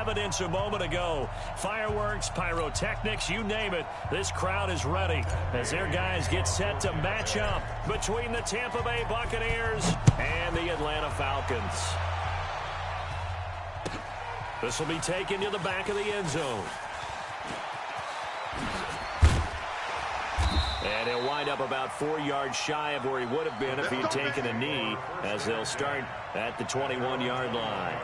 evidence a moment ago. Fireworks, pyrotechnics, you name it. This crowd is ready as their guys get set to match up between the Tampa Bay Buccaneers and the Atlanta Falcons. This will be taken to the back of the end zone. And he'll wind up about 4 yards shy of where he would have been if he had taken a knee, as they'll start at the 21-yard line.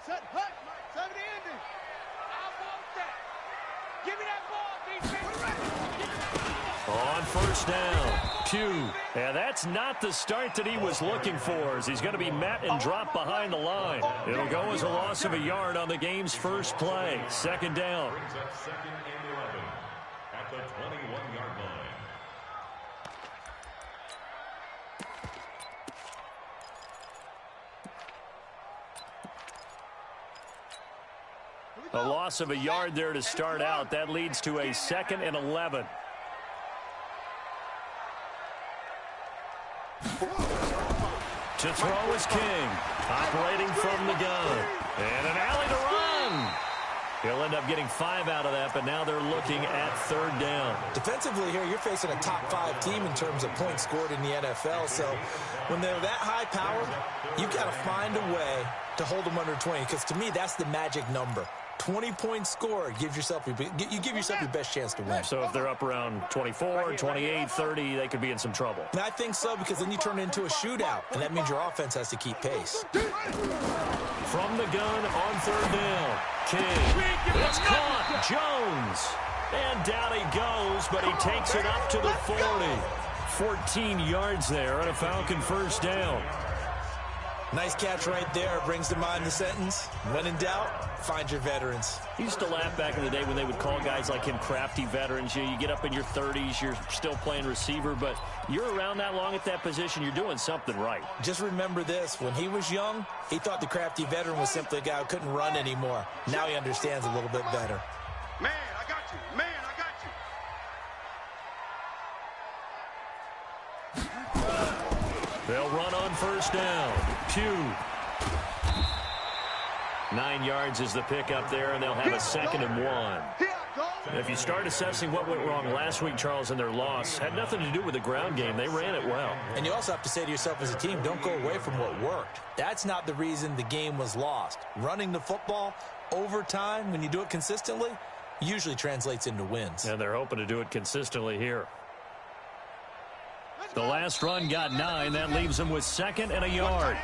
Set hut, Mike. 70 ending. I want that. Give me that ball, defense. On first down, Pugh. And that's not the start that he was looking for, as he's going to be met and dropped behind the line. It'll go as a loss of a yard on the game's first play. Second down. Second and 11 at the 21-yard line. A loss of a yard there to start out. That leads to a 2nd and 11. To throw is King, operating from the gun. And an alley to run. He'll end up getting 5 out of that, but now they're looking at third down. Defensively here, you're facing a top 5 team in terms of points scored in the NFL. So when they're that high powered, you got to find a way to hold them under 20, because to me, that's the magic number. 20 points scored, you give yourself your best chance to win. So if they're up around 24, 28, 30, they could be in some trouble. And I think so, because then you turn it into a shootout, and that means your offense has to keep pace. From the gun on third down, King. It's caught. Jones. And down he goes, but he takes it up to the 40. 14 yards there on a Falcon first down. Nice catch right there. Brings to mind the sentence, when in doubt, find your veterans. He used to laugh back in the day when they would call guys like him crafty veterans. You get up in your 30s, you're still playing receiver, but you're around that long at that position, you're doing something right. Just remember this. When he was young, he thought the crafty veteran was simply a guy who couldn't run anymore. Now he understands a little bit better. Man, I got you. Man, I got you. They'll run on first down. Pugh. 9 yards is the pickup there, and they'll have a 2nd and 1. If you start assessing what went wrong last week, Charles, in their loss, had nothing to do with the ground game. They ran it well. And you also have to say to yourself as a team, don't go away from what worked. That's not the reason the game was lost. Running the football over time, when you do it consistently, usually translates into wins. And they're hoping to do it consistently here. The last run got 9. That leaves them with 2nd and a yard.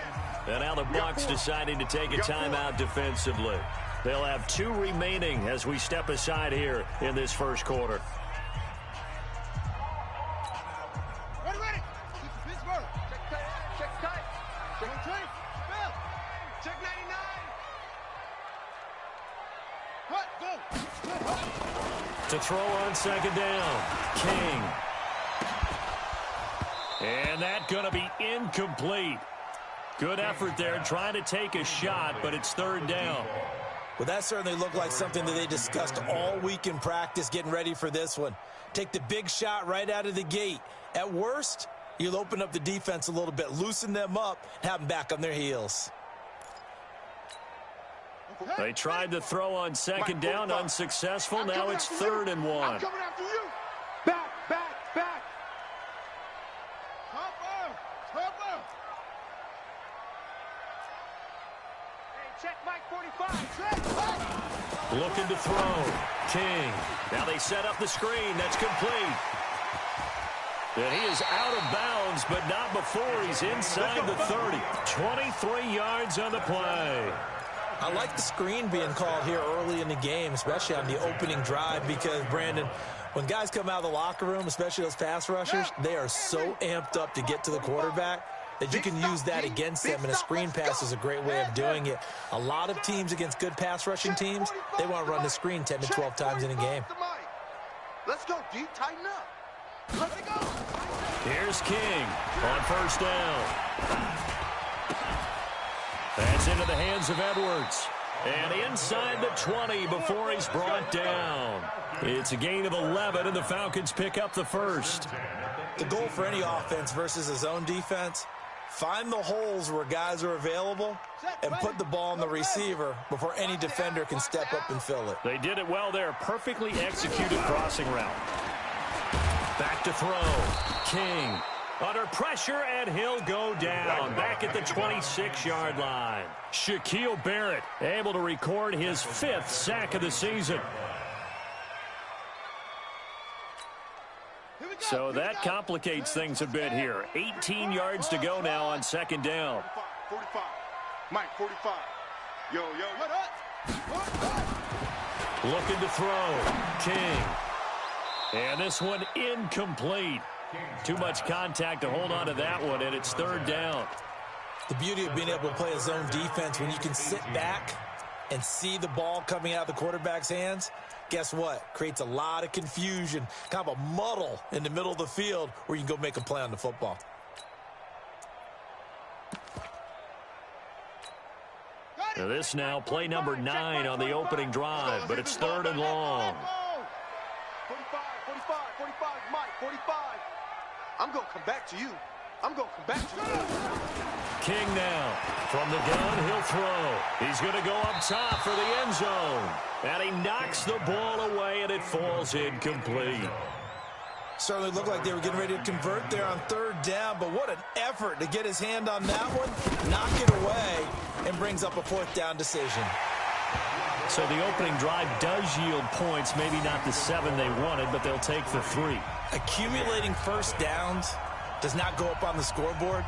And now the Bucs deciding to take a timeout defensively. They'll have 2 remaining as we step aside here in this first quarter. Ready, ready. Pittsburgh. Check tight. Check tight. Check tight. Bill. Check 99. Hut, go. To throw on second down, King. And that's going to be incomplete. Good effort there, trying to take a shot, but it's third down. Well, that certainly looked like something that they discussed all week in practice, getting ready for this one. Take the big shot right out of the gate. At worst, you'll open up the defense a little bit, loosen them up, and have them back on their heels. They tried to throw on second down, unsuccessful. Now it's 3rd and 1. I'm coming after you. Back, back, back. Topper. Hey, check Mike 45. Check. Looking to throw. King. Now they set up the screen. That's complete. And he is out of bounds, but not before he's inside the 30. 23 yards on the play. I like the screen being called here early in the game, especially on the opening drive, because, Brandon, when guys come out of the locker room, especially those pass rushers, they are so amped up to get to the quarterback that you can use that against them, and a screen pass is a great way of doing it. A lot of teams against good pass rushing teams, they want to run the screen 10 to 12 times in a game. Let's go, D. Tighten up. Let's go. Here's King on first down. That's into the hands of Edwards. And inside the 20 before he's brought down. It's a gain of 11, and the Falcons pick up the first. The goal for any offense versus a zone defense, find the holes where guys are available and put the ball on the receiver before any defender can step up and fill it. They did it well there. Perfectly executed crossing route. Back to throw. King under pressure, and he'll go down. Back at the 26-yard line. Shaquille Barrett able to record his 5th sack of the season. So that complicates things a bit here. 18 yards to go now on second down. 45. Mike, 45. Yo. Looking to throw. King. And this one incomplete. Too much contact to hold on to that one, and it's third down. The beauty of being able to play a zone defense when you can sit back and see the ball coming out of the quarterback's hands, guess what? Creates a lot of confusion, kind of a muddle in the middle of the field where you can go make a play on the football. Now this now play number 9 on the opening drive, but it's third and long. 45, Mike, 45. I'm going to come back to you. King now. From the gun, he'll throw. He's going to go up top for the end zone. And he knocks the ball away, and it falls incomplete. Certainly looked like they were getting ready to convert there on third down, but what an effort to get his hand on that one, knock it away, and brings up a fourth down decision. So the opening drive does yield points, maybe not the 7 they wanted, but they'll take the 3. Accumulating first downs does not go up on the scoreboard,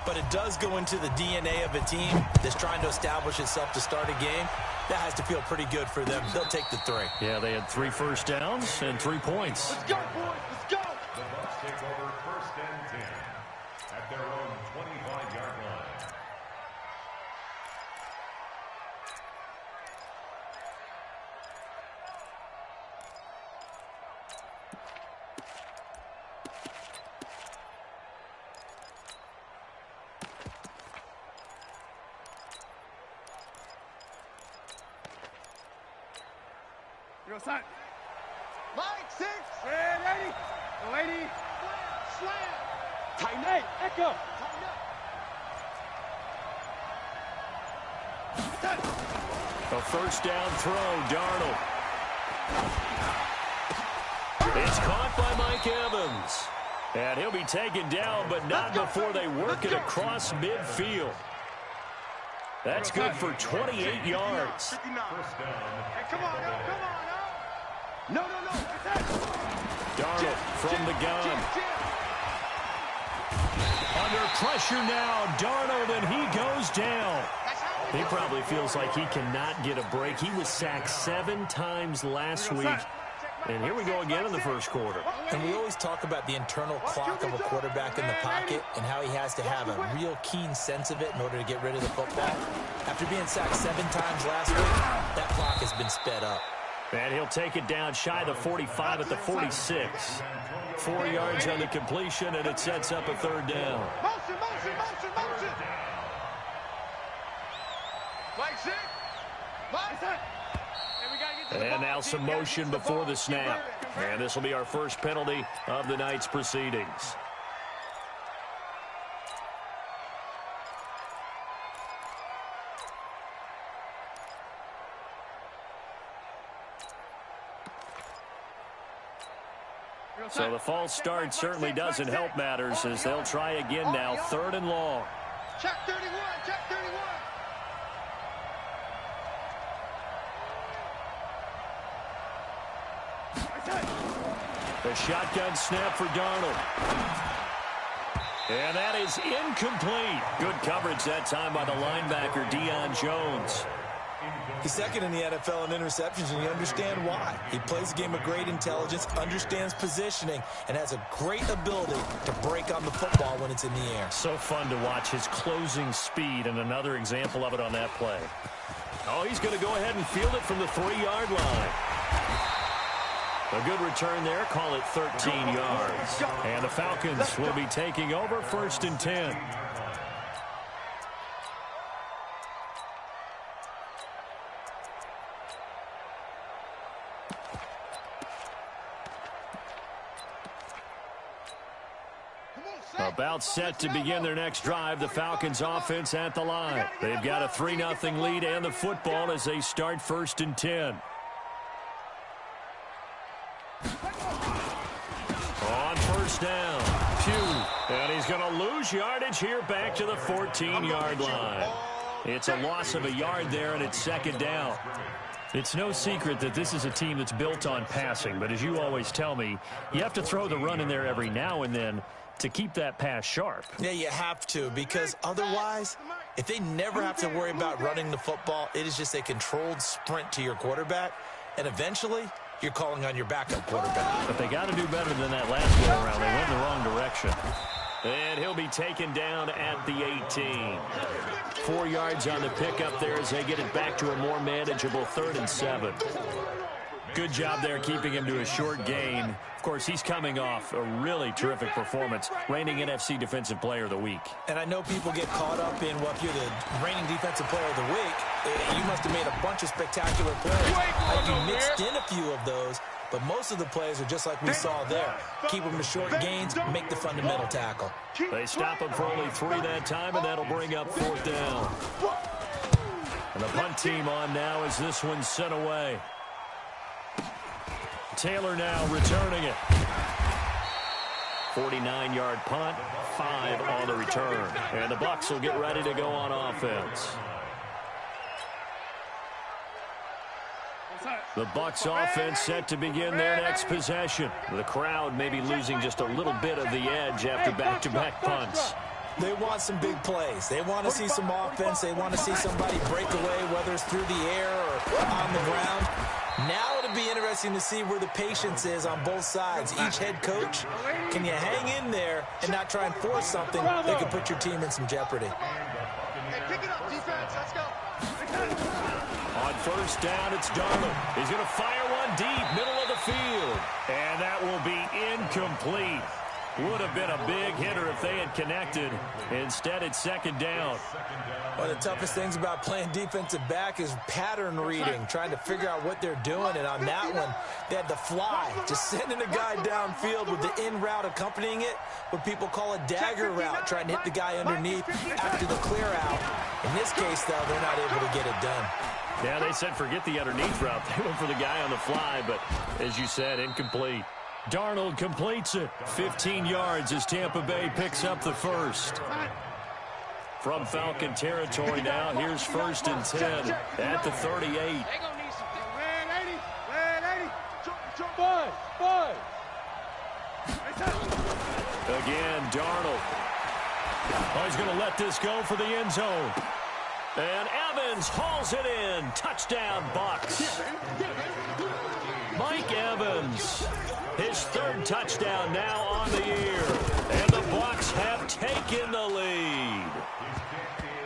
but it does go into the DNA of a team that's trying to establish itself to start a game. That has to feel pretty good for them. They'll take the 3. Yeah, they had 3 first downs and 3 points. Let's go, boys. Let's go. The Bucs take over first and 10 at their own 25-yard line. Yo, son. Mike, 6. Red 80. No 80. Slam. Tighten up. Echo. Tighten up. A first down throw, Darnold. It's caught by Mike Evans. And he'll be taken down, but not before they work it across midfield. That's good for 28 yards. 59. Hey, come on now. No. Darnold from the gun. Under pressure now, Darnold, and he goes down. He probably feels like he cannot get a break. He was sacked 7 times last week. And here we go again in the first quarter. And we always talk about the internal clock of a quarterback in the pocket and how he has to have a real keen sense of it in order to get rid of the football. After being sacked 7 times last week, that clock has been sped up. And he'll take it down shy of the 45 at the 46. 4 yards on the completion, and it sets up a third down. Motion. Mike, 6. Mike, And now some motion before the snap. And this will be our first penalty of the night's proceedings. So the false start certainly doesn't help matters as they'll try again now, third and long. Check 31. The shotgun snap for Darnold. And that is incomplete. Good coverage that time by the linebacker, Deion Jones. He's second in the NFL in interceptions, and you understand why. He plays a game of great intelligence, understands positioning, and has a great ability to break on the football when it's in the air. So fun to watch his closing speed, and another example of it on that play. Oh, he's going to go ahead and field it from the 3-yard line. A good return there. Call it 13 yards. And the Falcons will be taking over first and 10. About set to begin their next drive, the Falcons offense at the line. They've got a 3-0 lead and the football as they start 1st and 10. On 1st down, Pugh, and he's going to lose yardage here back to the 14-yard line. It's a loss of a yard there, and it's 2nd down. It's no secret that this is a team that's built on passing, but as you always tell me, you have to throw the run in there every now and then to keep that pass sharp. Yeah, you have to, because otherwise, if they never have to worry about running the football, it is just a controlled sprint to your quarterback, and eventually you're calling on your backup quarterback. But they got to do better than that last go-around. They went in the wrong direction. And he'll be taken down at the 18. 4 yards on the pickup there as they get it back to a more manageable 3rd and 7. Good job there keeping him to a short gain. Of course, he's coming off a really terrific performance, reigning NFC Defensive Player of the Week. And I know people get caught up in, well, if you're the reigning Defensive Player of the Week, you must have made a bunch of spectacular plays. You mixed in a few of those, but most of the plays are just like we saw there. Keep them to short gains, make the fundamental tackle. They stop him for only 3 that time, and that'll bring up 4th down. And the punt team on now as this one's sent away. Taylor now returning it. 49-yard punt, 5 on the return. And the Bucs will get ready to go on offense. The Bucs offense set to begin their next possession. The crowd may be losing just a little bit of the edge after back-to-back punts. They want some big plays. They want to see some offense. They want to see somebody break away, whether it's through the air or on the ground. Now it'll be interesting to see where the patience is on both sides. Each head coach, can you hang in there and not try and force something that could put your team in some jeopardy? Hey, pick it up, defense. Let's go. On 1st down, it's Darnold. He's going to fire one deep, middle of the field. And that will be incomplete. Would have been a big hitter if they had connected. Instead, it's 2nd down. One of the toughest things about playing defensive back is pattern reading, trying to figure out what they're doing. And on that one, they had the fly, just sending a guy downfield with the in route accompanying it, what people call a dagger route, trying to hit the guy underneath after the clear out. In this case, though, they're not able to get it done. Yeah, they said forget the underneath route. They went for the guy on the fly, but as you said, incomplete. Darnold completes it. 15 yards as Tampa Bay picks up the 1st. From Falcon territory now, here's 1st and 10 at the 38. Again, Darnold. Oh, he's going to let this go for the end zone. And Evans hauls it in. Touchdown, Bucs. Mike Evans, his 3rd touchdown now on the year. And the Bucs have taken the lead.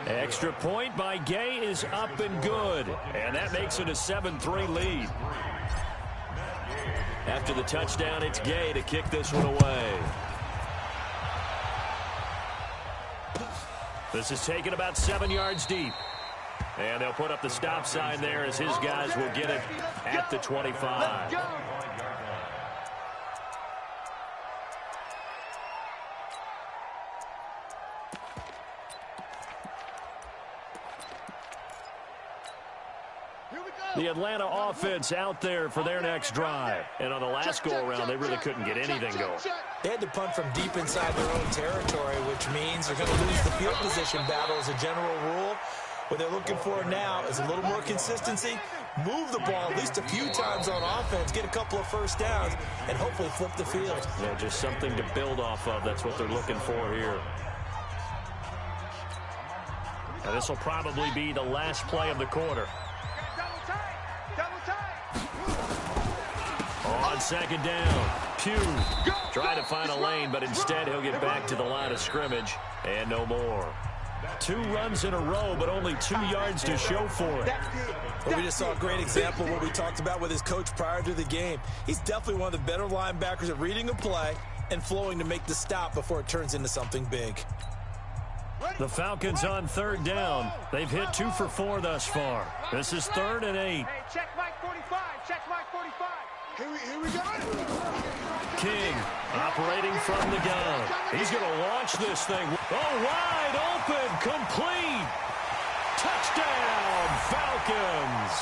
Extra point by Gay is up and good. And that makes it a 7-3 lead. After the touchdown, it's Gay to kick this one away. This is taken about 7 yards deep. And they'll put up the stop sign there as his guys will get it at the 25. The Atlanta offense out there for their next drive. And on the last go-around, they really couldn't get anything going. They had to punt from deep inside their own territory, which means they're going to lose the field position battle as a general rule. What they're looking for now is a little more consistency, move the ball at least a few times on offense, get a couple of 1st downs, and hopefully flip the field. Yeah, just something to build off of. That's what they're looking for here. Now, this will probably be the last play of the quarter. On 2nd down, Pugh trying to find a lane, but instead he'll get back to the line of scrimmage and no more. 2 runs in a row, but only 2 yards to show for it. Well, we just saw a great example of what we talked about with his coach prior to the game. He's definitely one of the better linebackers at reading a play and flowing to make the stop before it turns into something big. The Falcons on 3rd down. They've hit 2 for 4 thus far. This is 3rd and 8. Hey, check Mike 45. Check Mike 45. Here we go. King Operating from the gun. He's going to launch this thing. Oh, wide open, complete. Touchdown, Falcons.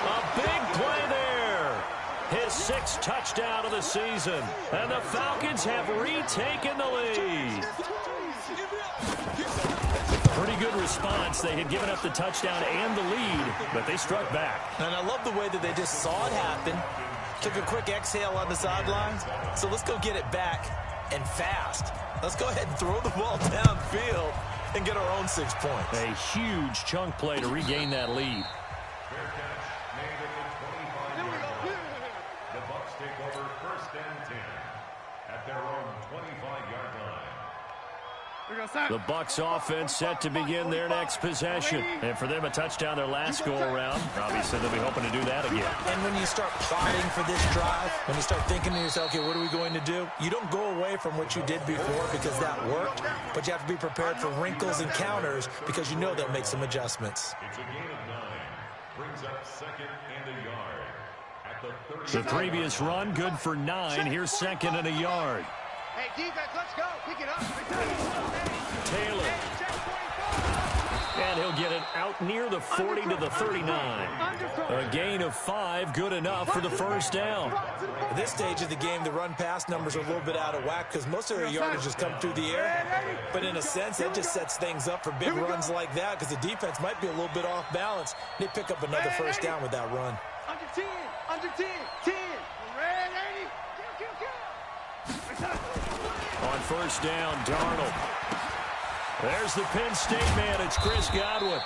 A big play there. His 6th touchdown of the season. And the Falcons have retaken the lead. Pretty good response. They had given up the touchdown and the lead, but they struck back. And I love the way that they just saw it happen. Took a quick exhale on the sidelines. So let's go get it back and fast. Let's go ahead and throw the ball downfield and get our own 6 points. A huge chunk play to regain that lead. Fair catch made at the 25-yard line. The Bucs take over 1st and 10 at their own 25-yard line. The Bucs offense set to begin their next possession. And for them, a touchdown their last go-around. Obviously, they'll be hoping to do that again. And when you start plotting for this drive, when you start thinking to yourself, okay, what are we going to do? You don't go away from what you did before because that worked, but you have to be prepared for wrinkles and counters because you know they'll make some adjustments. It's a gain of 9. Brings up 2nd and a yard at the 30. The previous run, good for 9. Here's 2nd and a yard. Hey, defense, let's go. Pick it up. Taylor. And he'll get it out near the 40 to the 39. A gain of 5, good enough for the first down. At this stage of the game, the run-pass numbers are a little bit out of whack because most of their yardage just come through the air. But in a sense, that just sets things up for big runs like that because the defense might be a little bit off balance. They pick up another first down with that run. Under 10, under 10, 10. Red 80. On first down, Darnold. There's the Penn State man. It's Chris Godwin.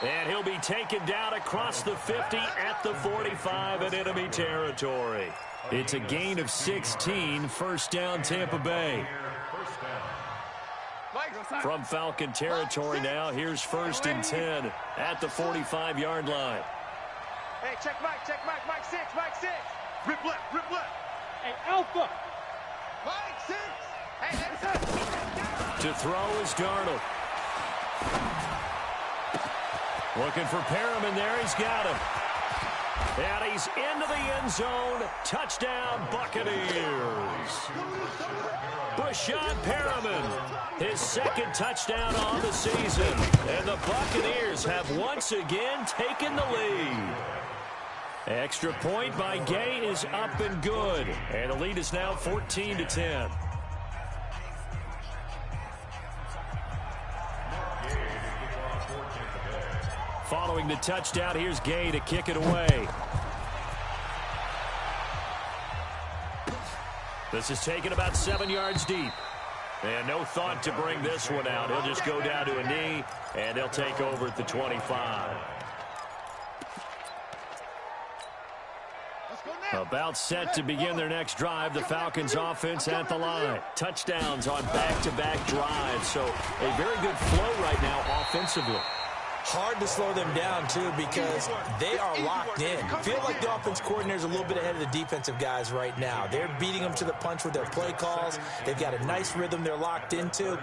And he'll be taken down across the 50 at the 45 in enemy territory. It's a gain of 16. First down, Tampa Bay. From Falcon territory now, here's 1st and 10 at the 45-yard line. Hey, check Mike, Mike 6, Mike 6. Rip left. Hey, Alpha. Mike 6. Hey, that's it. To throw is Darnold. Looking for Perriman there. He's got him. And he's into the end zone. Touchdown, Buccaneers. Brashad Perriman, his 2nd touchdown on the season. And the Buccaneers have once again taken the lead. Extra point by Gay is up and good. And the lead is now 14-10. Following the touchdown, here's Gay to kick it away. This is taken about 7 yards deep. And no thought to bring this one out. He'll just go down to a knee, and they'll take over at the 25. About set to begin their next drive. The Falcons offense at the line. Touchdowns on back-to-back drives. So a very good flow right now offensively. Hard to slow them down, too, because they are locked in. Feel like the offense coordinator's a little bit ahead of the defensive guys right now. They're beating them to the punch with their play calls. They've got a nice rhythm they're locked into.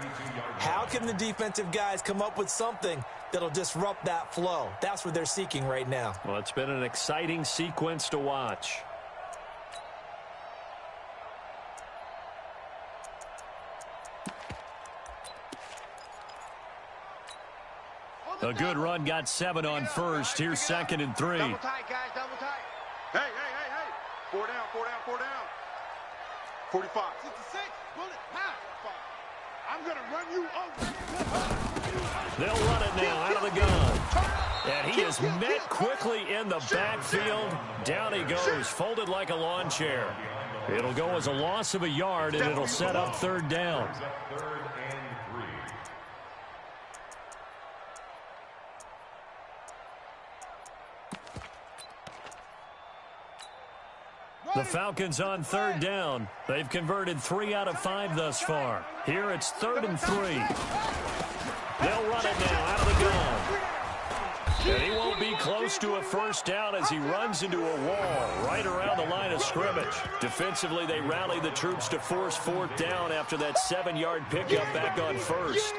How can the defensive guys come up with something that'll disrupt that flow? That's what they're seeking right now. Well, it's been an exciting sequence to watch. A good run, got 7 on first. Here's 2nd and 3. Double tight, guys, double tight. Hey. 4 down. 45. 66, bullet, half. I'm going to run you over. They'll run it now out of the gun. And he is met quickly in the backfield. Down he goes, folded like a lawn chair. It'll go as a loss of a yard, and it'll set up 3rd down. The Falcons on 3rd down. They've converted 3 out of 5 thus far. Here it's 3rd and 3. They'll run it now out of the gun. And he won't be close to a first down as he runs into a wall right around the line of scrimmage. Defensively, they rally the troops to force 4th down after that 7-yard pickup back on first.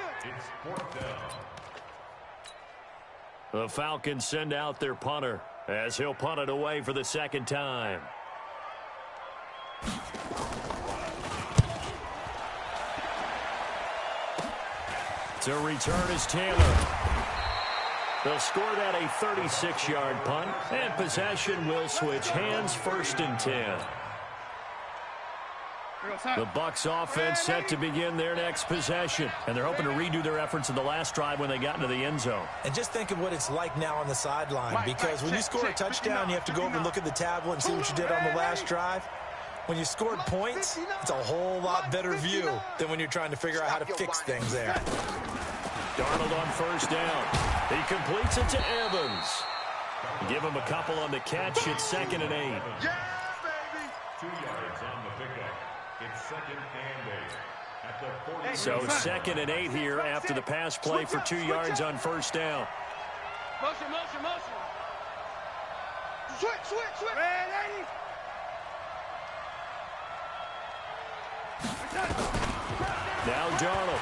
The Falcons send out their punter as he'll punt it away for the 2nd time. To return is Taylor. They'll score that a 36-yard punt, and possession will switch hands, 1st and 10. The Bucs offense set to begin their next possession, and they're hoping to redo their efforts in the last drive when they got into the end zone. And just think of what it's like now on the sideline, because when you score a touchdown, you have to go over and look at the tablet and see what you did on the last drive. When you scored points, it's a whole lot better view than when you're trying to figure out how to fix things there. Darnold on 1st down. He completes it to Evans. Give him a couple on the catch. It's 2nd and 8. Yeah, baby. 2 yards on the pickup. It's 2nd and 8 at the 40. So 2nd and 8 here after the pass play for 2 yards on 1st down. Motion, motion, motion. Switch, switch, switch. Red 80. Now Darnold.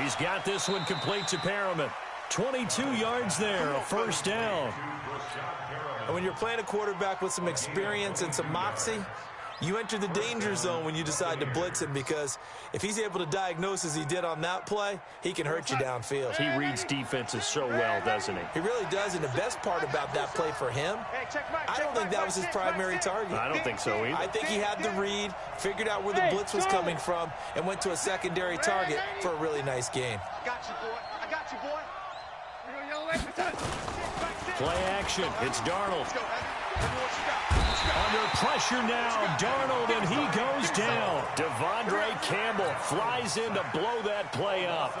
He's got this one complete to Perriman. 22 yards there, a 1st down. And when you're playing a quarterback with some experience and some moxie, you enter the danger zone when you decide to blitz him, because if he's able to diagnose as he did on that play, he can hurt you downfield. He reads defenses so well, doesn't he? He really does, and the best part about that play for him, I don't think that was his primary target. I don't think so either. I think he had the read, figured out where the blitz was coming from, and went to a secondary target for a really nice gain. I got you, boy. I got you, boy. Play action. It's Darnold. Under pressure now, Darnold, and he goes down. Devondre Campbell flies in to blow that play up.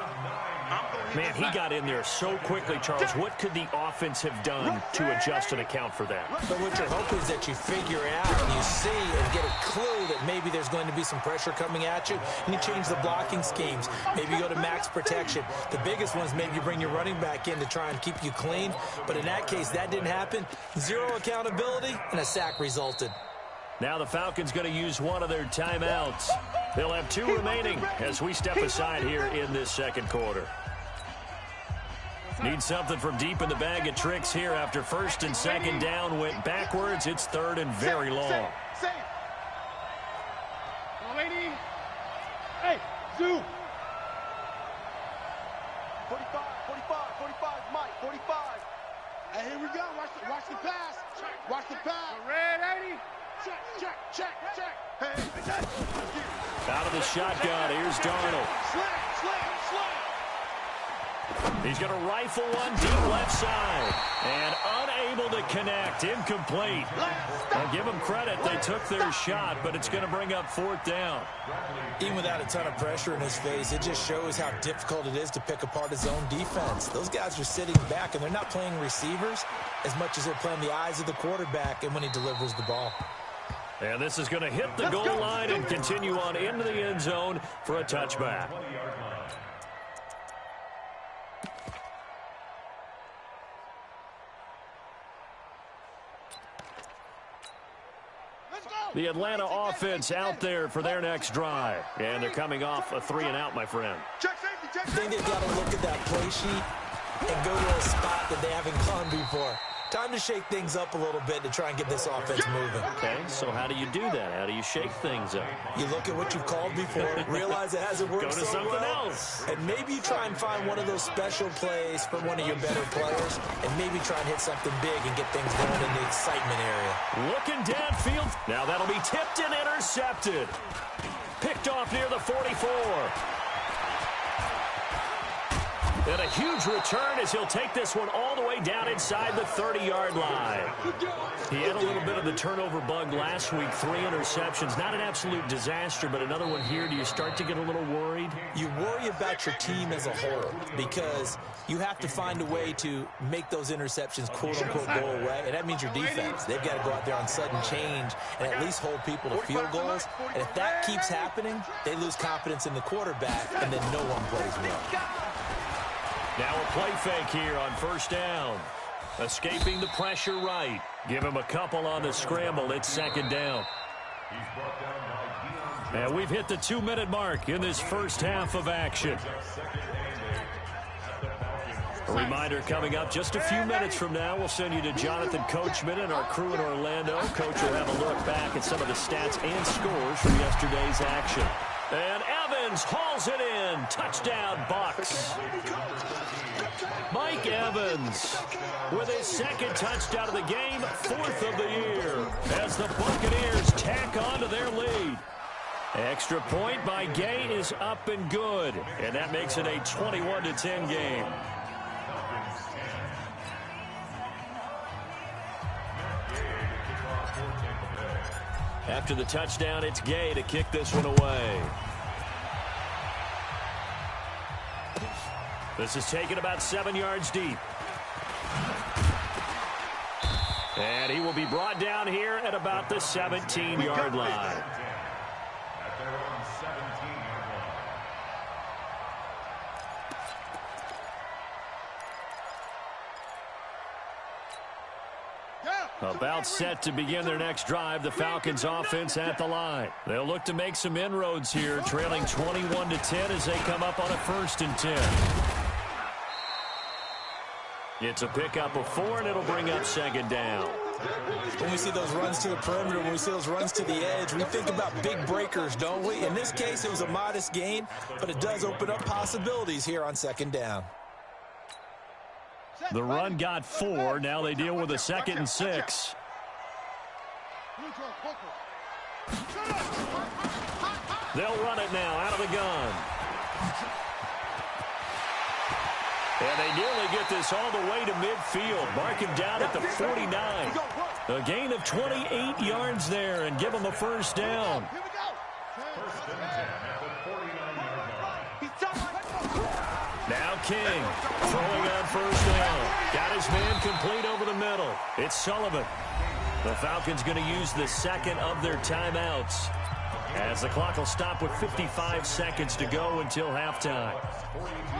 Man, he got in there so quickly, Charles. What could the offense have done to adjust and account for that? But what you're hoping is that you figure it out and you see and get a clue that maybe there's going to be some pressure coming at you, and you change the blocking schemes. Maybe you go to max protection. The biggest one is maybe you bring your running back in to try and keep you clean. But in that case, that didn't happen. Zero accountability, and a sack resulted. Now the Falcons going to use one of their timeouts. They'll have 2 remaining as we step aside here in this 2nd quarter. Need something from deep in the bag of tricks here after 1st and 2nd down went backwards. It's 3rd and very long. Lady. Hey, Zoo. 45, 45, 45, Mike, 45. Hey, here we go. Watch the pass. Watch the pass. Red 80. Check, check, check, check. Hey, Out of the shotgun, here's Darnold. slam, slam, slam. He's going to rifle one deep left side. And unable to connect. Incomplete. I'll give them credit. They took their shot, but it's going to bring up 4th down. Even without a ton of pressure in his face, it just shows how difficult it is to pick apart his own defense. Those guys are sitting back, and they're not playing receivers as much as they're playing the eyes of the quarterback and when he delivers the ball. And this is going to hit the goal line and continue on into the end zone for a touchback. The Atlanta offense out there for their next drive. And they're coming off a 3-and-out, my friend. Check safety, check I think they've got to look at that play sheet and go to a spot that they haven't gone before. Time to shake things up a little bit to try and get this offense moving. Okay, so how do you do that? How do you shake things up? You look at what you've called before, realize it hasn't worked Go to so something well, else. and maybe you try and find one of those special plays from one of your better players, and maybe try and hit something big and get things going in the excitement area. Looking downfield. Now that'll be tipped and intercepted. Picked off near the 44. And a huge return as he'll take this one all the way down inside the 30-yard line. He had a little bit of the turnover bug last week, 3 interceptions. Not an absolute disaster, but another one here. Do you start to get a little worried? You worry about your team as a whole because you have to find a way to make those interceptions, quote-unquote, go away, and that means your defense. They've got to go out there on sudden change and at least hold people to field goals. And if that keeps happening, they lose confidence in the quarterback, and then no one plays well. Now a play fake here on 1st down. Escaping the pressure right. Give him a couple on the scramble. It's 2nd down. And we've hit the 2-minute mark in this first half of action. A reminder coming up just a few minutes from now. We'll send you to Jonathan Coachman and our crew in Orlando. Coach will have a look back at some of the stats and scores from yesterday's action. And Evans Evans hauls it in. Touchdown, Bucks. Mike Evans with his second touchdown of the game, 4th of the year, as the Buccaneers tack on to their lead. Extra point by Gay is up and good, and that makes it a 21-10 game. After the touchdown, it's Gay to kick this one away. This is taken about 7 yards deep. And he will be brought down here at about the 17-yard line. At their own 17-yard line. About set to begin their next drive, the Falcons offense at the line. They'll look to make some inroads here, trailing 21-10 as they come up on a 1st and 10. It's a pickup of 4, and it'll bring up 2nd down. When we see those runs to the perimeter, when we see those runs to the edge, we think about big breakers, don't we? In this case, it was a modest gain, but it does open up possibilities here on 2nd down. The run got 4. Now they deal with a 2nd and 6. They'll run it now out of the gun. And they nearly get this all the way to midfield. Mark him down at the 49. A gain of 28 yards there and give him a 1st down. 1st and 10 at the 49-yard line. Now King throwing on 1st down. Got his man complete over the middle. It's Sullivan. The Falcons going to use the 2nd of their timeouts, as the clock will stop with 55 seconds to go until halftime.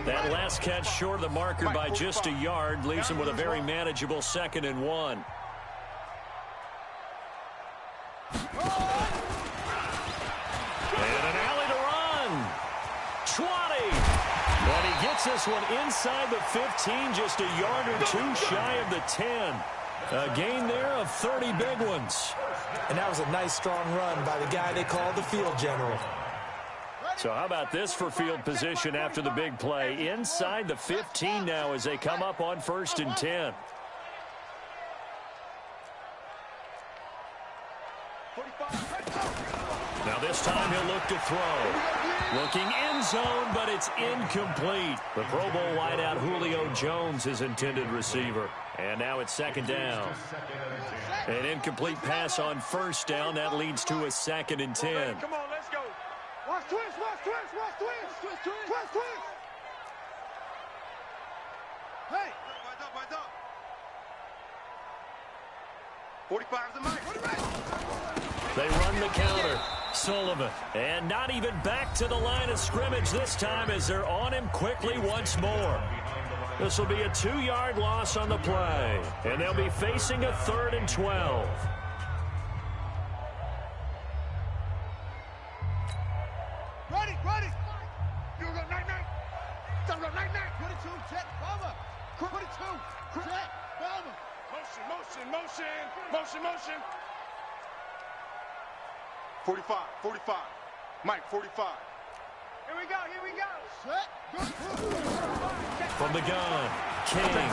That last catch short of the marker by just a yard leaves him with a very manageable 2nd and 1. And an alley to run. 20. And he gets this one inside the 15, just a yard or 2 shy of the 10. A gain there of 30 big ones. And that was a nice, strong run by the guy they called the field general. So how about this for field position after the big play? Inside the 15 now as they come up on 1st and 10. Now this time he'll look to throw. Looking end zone, but it's incomplete. The Pro Bowl wideout Julio Jones, his intended receiver. And now it's 2nd down. An incomplete pass on 1st down. That leads to a 2nd and 10. Come on, let's go. Watch twist, watch twist, watch twist, twist, twist, twist, twist. Hey. 45's the mic. They run the counter. Sullivan. And not even back to the line of scrimmage this time as they're on him quickly once more. This will be a 2-yard loss on the play. And they'll be facing a 3rd and 12. Ready, ready. You go night-night. Don't go night-night. 22, check, Bama. 22, check, Bama. Motion, motion, motion, motion, motion. 45, 45. Mike, 45. Here we go, here we go. Set. From the gun, King.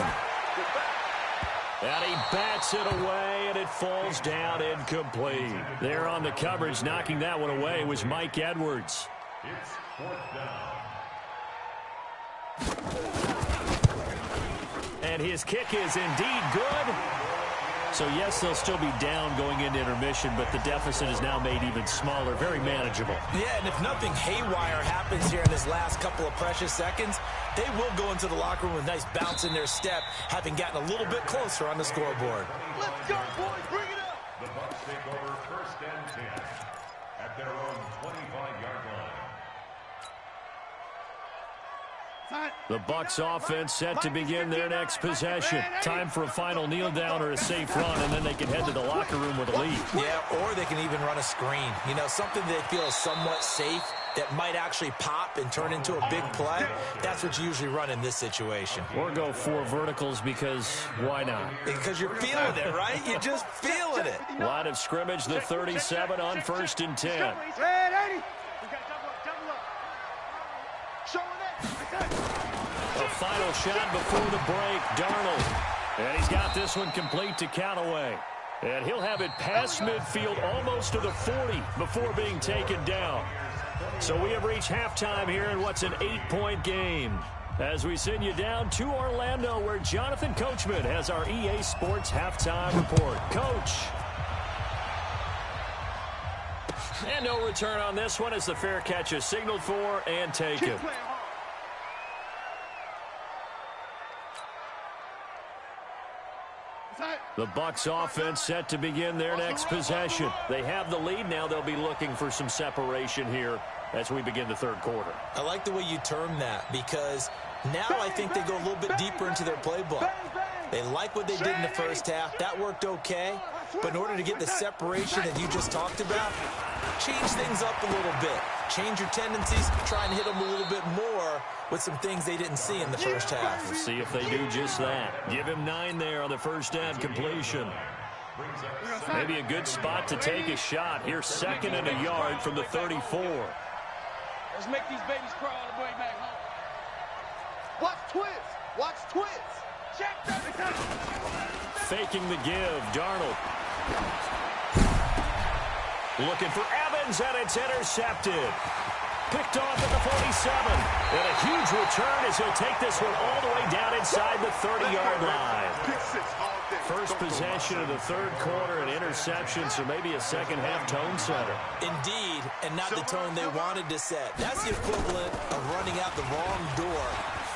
And he bats it away, and it falls down incomplete. There on the coverage, knocking that one away, was Mike Edwards. It's 4th down. And his kick is indeed good. So, yes, they'll still be down going into intermission, but the deficit is now made even smaller, very manageable. Yeah, and if nothing haywire happens here in this last couple of precious seconds, they will go into the locker room with a nice bounce in their step, having gotten a little bit closer on the scoreboard. Let's go, boys. Bring it up. The Bucks take over 1st and 10 at their own 25-yard line. The Bucks offense set to begin their next possession. Time for a final kneel down or a safe run, and then they can head to the locker room with a lead. Yeah, or they can even run a screen. You know, something they feel is somewhat safe that might actually pop and turn into a big play. That's what you usually run in this situation. Or go 4 verticals because why not? Because you're feeling it, right? You're just feeling it. Line of scrimmage, the 37 on 1st and 10. Red 80. We got double up, double up. A final shot before the break, Darnold. And he's got this one complete to Callaway. And he'll have it past midfield almost to the 40 before being taken down. So we have reached halftime here in what's an 8-point game. As we send you down to Orlando, where Jonathan Coachman has our EA Sports halftime report. Coach. And no return on this one as the fair catch is signaled for and taken. The Bucs offense set to begin their next possession. They have the lead now. They'll be looking for some separation here as we begin the third quarter. I like the way you term that, because now I think they go a little bit deeper into their playbook. They like what they did in the first half. That worked okay. But in order to get the separation that you just talked about, change things up a little bit. Change your tendencies. Try and hit them a little bit more with some things they didn't see in the first half. We'll see if they do just that. Give him 9 there on the first down completion. Maybe a good spot to take a shot. Here, 2nd and a yard from the 34. Let's make these babies crawl all the way back home. Watch twins. Watch twins. Check that. Faking the give, Darnold. Looking for Evans, and it's intercepted. Picked off at the 47. And a huge return as he'll take this one all the way down inside the 30-yard line. First possession of the third quarter, an interception, so maybe a second-half tone setter. Indeed, and not the tone they wanted to set. That's the equivalent of running out the wrong door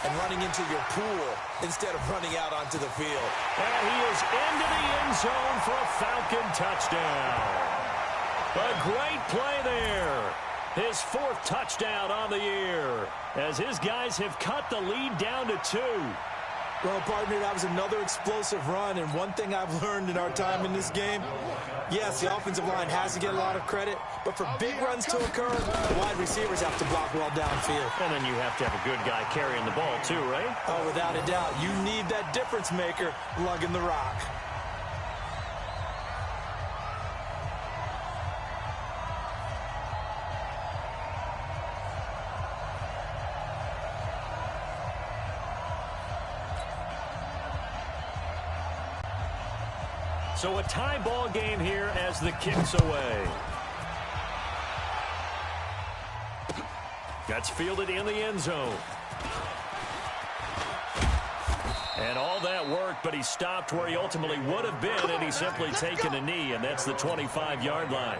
and running into your pool instead of running out onto the field. And he is into the end zone for a Falcon touchdown. A great play there. His 4th touchdown on the year as his guys have cut the lead down to 2. Well, partner, that was another explosive run, and one thing I've learned in our time in this game, yes, the offensive line has to get a lot of credit, but for big runs to occur, the wide receivers have to block well downfield. And then you have to have a good guy carrying the ball too, right? Oh, without a doubt. You need that difference maker lugging the rock. So a tie ball game here as the kick's away. That's fielded in the end zone. And all that worked, but he stopped where he ultimately would have been, and he's simply taken a knee, and that's the 25-yard line.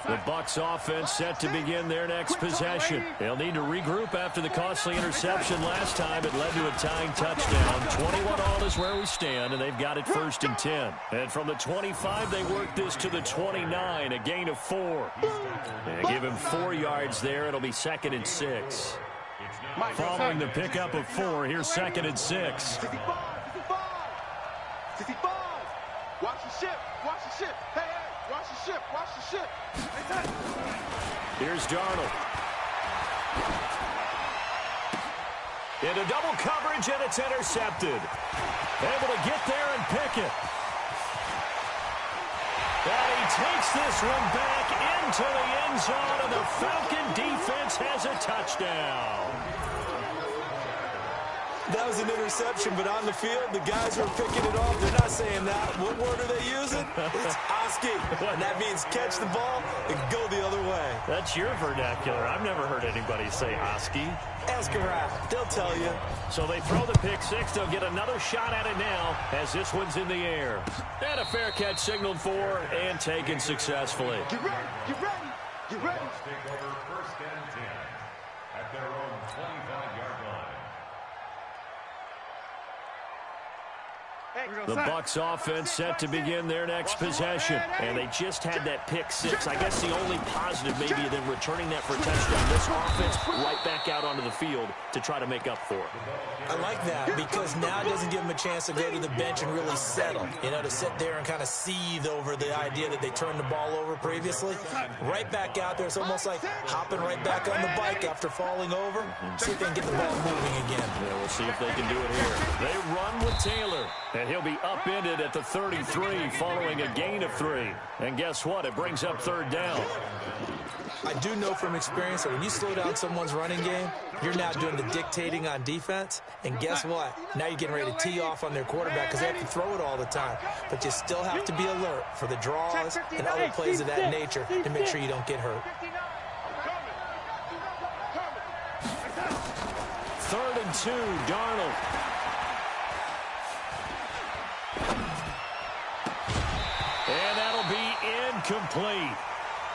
The Bucs offense set to begin their next possession. They'll need to regroup after the costly interception last time. It led to a tying touchdown. 21-all is where we stand, and they've got it 1st and 10. And from the 25, they work this to the 29, a gain of 4. And give him 4 yards there. It'll be 2nd and 6. Following the pickup of 4, here's 2nd and 6. 65. Watch the ship. Watch the ship. Hey, watch the ship. Watch the ship. Here's Darnold. Into double coverage, and it's intercepted. Able to get there and pick it. And he takes this one back into the end zone, and the Falcon defense has a touchdown. That was an interception, but on the field, the guys are picking it off. They're not saying that. What word are they using? It's Oski. And that means catch the ball and go the other way. That's your vernacular. I've never heard anybody say Oski. Ask around. They'll tell you. So they throw the pick 6. They'll get another shot at it now as this one's in the air. And a fair catch signaled for and taken successfully. Get ready. Get ready. Get ready. Take over 1st and 10 at their own 25-yard line. The Bucs offense set to begin their next possession. And they just had that pick 6. I guess the only positive maybe than returning that for a touchdown. This offense right back out onto the field to try to make up for it. I like that because now it doesn't give them a chance to go to the bench and really settle. You know, to sit there and kind of seethe over the idea that they turned the ball over previously. Right back out there. It's almost like hopping right back on the bike after falling over. See if they can get the ball moving again. Yeah, we'll see if they can do it here. They run with Taylor. And he'll be upended at the 33 following a gain of 3. And guess what? It brings up 3rd down. I do know from experience that when you slow down someone's running game, you're now doing the dictating on defense. And guess what? Now you're getting ready to tee off on their quarterback because they have to throw it all the time. But you still have to be alert for the draws and other plays of that nature to make sure you don't get hurt. 3rd and 2, Darnold. And that'll be incomplete.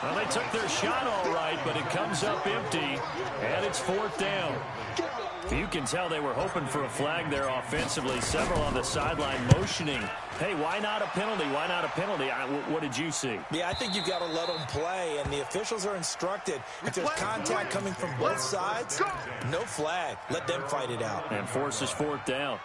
Well, they took their shot all right, but it comes up empty, and it's 4th down. You can tell they were hoping for a flag there offensively. Several on the sideline motioning, hey, why not a penalty? Why not a penalty? What did you see? Yeah, I think you've got to let them play, and the officials are instructed. If there's contact coming from both sides, no flag. Let them fight it out. And forces 4th down.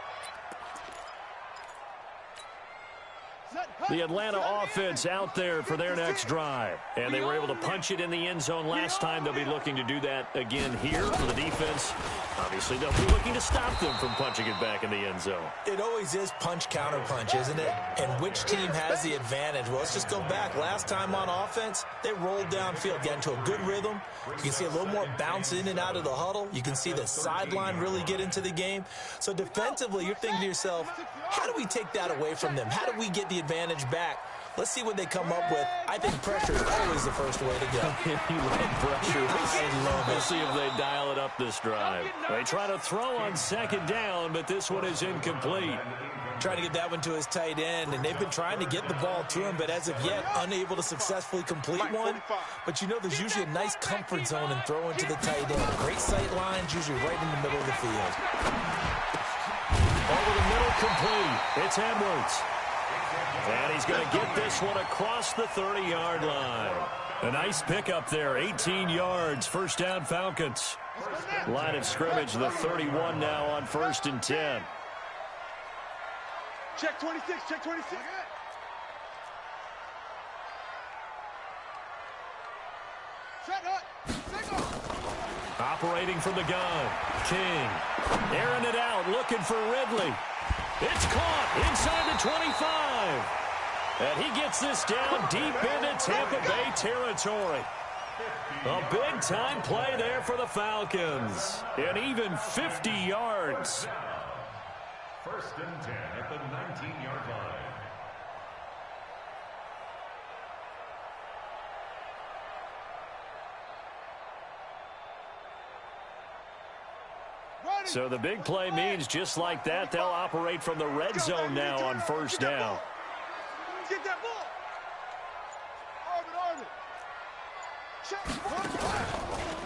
The Atlanta offense out there for their next drive. And they were able to punch it in the end zone last time. They'll be looking to do that again here for the defense. Obviously, they'll be looking to stop them from punching it back in the end zone. It always is punch, counter punch, isn't it? And which team has the advantage? Well, let's just go back. Last time on offense, they rolled downfield, got into a good rhythm. You can see a little more bounce in and out of the huddle. You can see the sideline really get into the game. So defensively, you're thinking to yourself, how do we take that away from them? How do we get the advantage back? Let's see what they come up with. I think pressure is always the first way to go. You love pressure. We'll see if they dial it up this drive. They try to throw on 2nd down, but this one is incomplete. Trying to get that one to his tight end, and they've been trying to get the ball to him, but as of yet, unable to successfully complete one. But you know there's usually a nice comfort zone in throwing to the tight end. Great sight lines, usually right in the middle of the field. Over the middle, complete. It's Edwards. And he's going to get this one across the 30-yard line. A nice pickup there, 18 yards, 1st down Falcons. Line of scrimmage, the 31 now on 1st and 10. Check 26, check 26. Operating from the gun, King. Airing it out, looking for Ridley. It's caught inside the 25. And he gets this down deep into Tampa Bay territory. A big-time play there for the Falcons. And even 50 yards. 1st and 10 at the 19-yard line. So the big play means just like that, they'll operate from the red zone now on 1st down. Get that ball.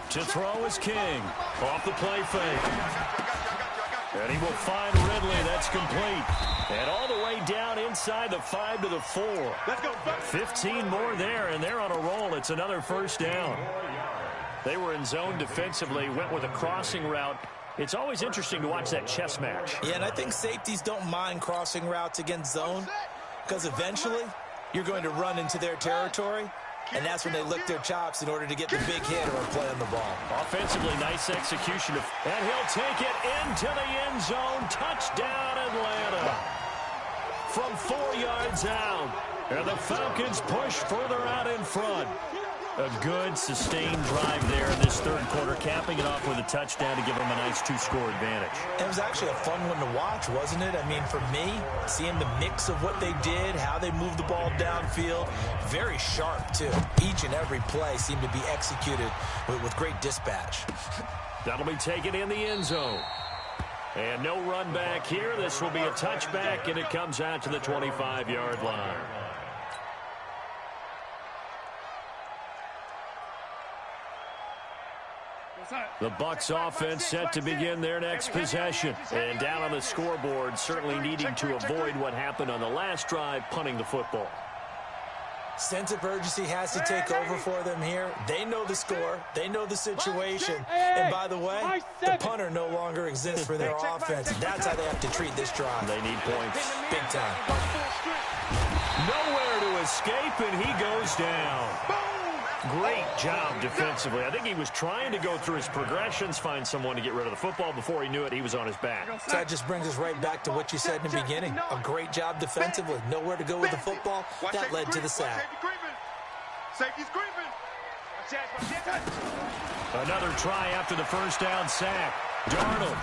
To throw is King. Off the play fake. And he will find Ridley. That's complete. And all the way down inside the 5 to the 4. Let's go. 15 more there, and they're on a roll. It's another 1st down. They were in zone defensively, went with a crossing route. It's always interesting to watch that chess match. Yeah, and I think safeties don't mind crossing routes against zone because eventually you're going to run into their territory, and that's when they lick their chops in order to get the big hit or a play on the ball. Offensively, nice execution. And he'll take it into the end zone. Touchdown, Atlanta. From 4 yards out. And the Falcons push further out in front. A good, sustained drive there in this 3rd quarter, capping it off with a touchdown to give them a nice 2-score advantage. It was actually a fun one to watch, wasn't it? I mean, for me, seeing the mix of what they did, how they moved the ball downfield, very sharp, too. Each and every play seemed to be executed with great dispatch. That'll be taken in the end zone. And no run back here. This will be a touchback, and it comes out to the 25-yard line. The Bucs offense set to begin their next possession. And down on the scoreboard, certainly needing to avoid what happened on the last drive, punting the football. Sense of urgency has to take over for them here. They know the score. They know the situation. And by the way, the punter no longer exists for their offense. That's how they have to treat this drive. They need points. Big time. Nowhere to escape, and he goes down. Great job defensively. I think he was trying to go through his progressions, find someone to get rid of the football. Before he knew it, he was on his back. So that just brings us right back to what you said in the beginning. A great job defensively. Nowhere to go with the football. That led to the sack. Safety's creeping. Another try after the first down sack. Darnold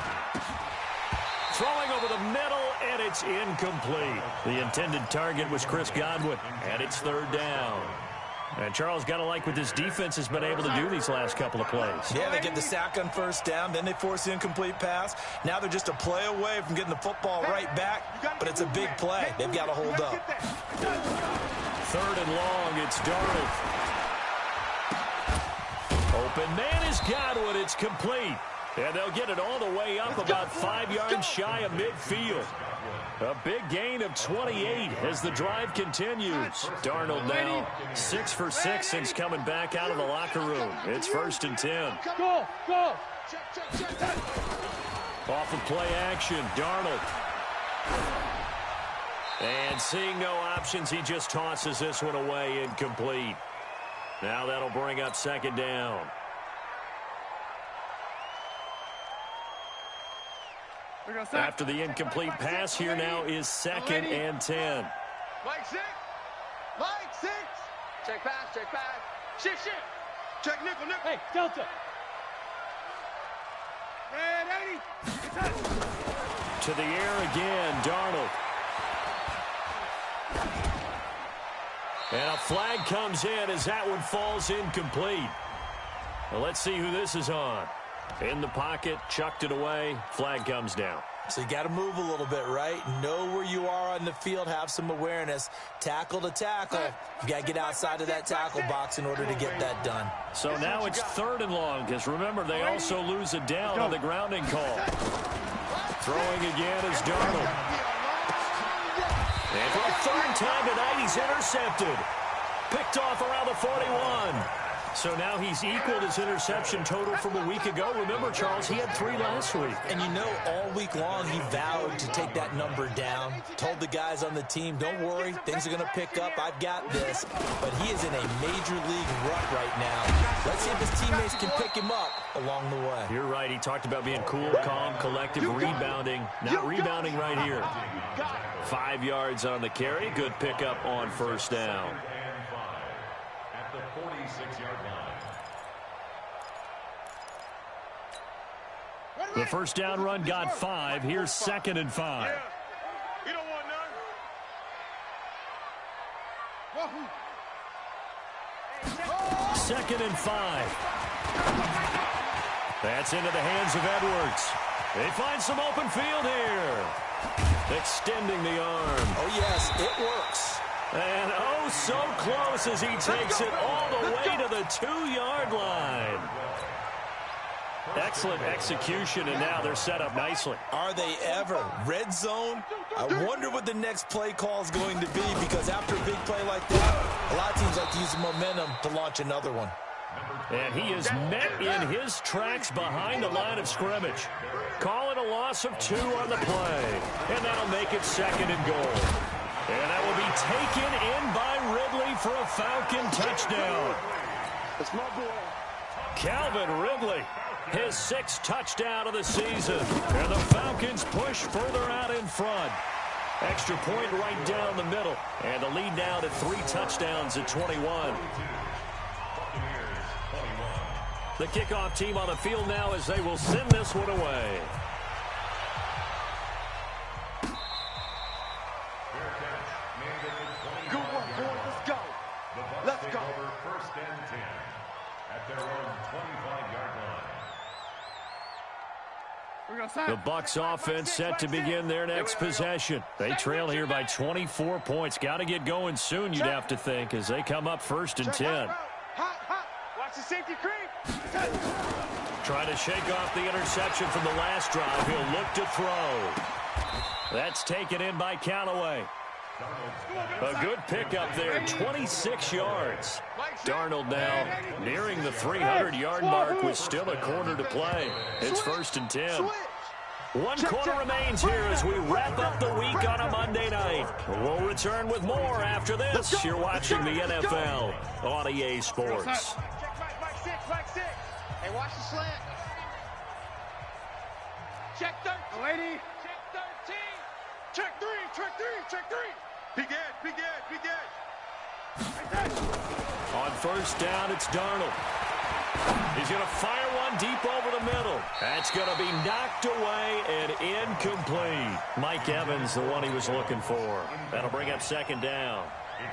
throwing over the middle, and it's incomplete. The intended target was Chris Godwin, and it's third down. And Charles, got to like what this defense has been able to do these last couple of plays. Yeah, they get the sack on first down, then they force the incomplete pass. Now they're just a play away from getting the football right back, but it's a big play. They've got to hold up. Third and long, it's Darnold. Open man is Godwin. It's complete. And they'll get it all the way up about 5 yards shy of midfield. A big gain of 28 as the drive continues. Darnold now 6 for 6 since coming back out of the locker room. It's 1st and 10. Go, go. Off of play action, Darnold. And seeing no options, he just tosses this one away, incomplete. Now that'll bring up 2nd down. After the incomplete pass, here now is 2nd and 10. Mike 6. Mike 6. Check pass, check pass. Shift, shift. Check nickel, nickel. Hey, Delta. Red 80. To the air again, Darnold. And a flag comes in as that one falls incomplete. Well, let's see who this is on. In the pocket, chucked it away, flag comes down. So you got to move a little bit, right? Know where you are on the field, have some awareness. Tackle to tackle. You got to get outside of that tackle box in order to get that done. So now it's 3rd and long, because remember, they also lose a down on the grounding call. Throwing again is Darnold. And for a 3rd time tonight, he's intercepted. Picked off around the 41. So now he's equaled his interception total from a week ago. Remember, Charles, he had 3 last week. And you know, all week long he vowed to take that number down. Told the guys on the team, don't worry, things are going to pick up. I've got this. But he is in a major league rut right now. Let's see if his teammates can pick him up along the way. You're right. He talked about being cool, calm, collective, rebounding. Not rebounding right here. 5 yards on the carry. Good pickup on 1st down. At the 46-yard line. The 1st down run got 5. Here's 2nd and 5. Yeah. We don't want none. 2nd and 5. That's into the hands of Edwards. They find some open field here. Extending the arm. Oh, yes, it works. And oh, so close as he takes it all the way to the 2-yard line. Excellent execution, and now they're set up nicely. Are they ever? Red zone? I wonder what the next play call is going to be, because after a big play like that, a lot of teams like to use the momentum to launch another one. And he is met in his tracks behind the line of scrimmage. Call it a loss of 2 on the play, and that'll make it 2nd and goal. And that will be taken in by Ridley for a Falcon touchdown. That's my boy. Calvin Ridley, his 6th touchdown of the season. And the Falcons push further out in front. Extra point right down the middle. And the lead now to 3 touchdowns at 21. The kickoff team on the field now as they will send this one away. Good work, boy. Let's go. Let's go. Over 1st and 10 at their own 25-yard line. The Bucs offense set to begin their next possession. They trail here by 24 points. Got to get going soon, you'd have to think, as they come up 1st and 10. Watch the safety creep. Trying to shake off the interception from the last drive. He'll look to throw. That's taken in by Callaway. A good pickup there, 26 yards. Darnold now nearing the 300-yard mark with still a quarter to play. It's 1st and 10. 1 quarter remains here as we wrap up the week on a Monday night. We'll return with more after this. You're watching the NFL on EA Sports. Mike 6, Mike 6. Hey, watch the slant. Check 13. Lady. Check 13. Check 3, check 3, check 3. Big Ed, Big Ed, Big Ed. On first down, it's Darnold. He's going to fire one deep over the middle. That's going to be knocked away and incomplete. Mike Evans, the one he was looking for. That'll bring up second down.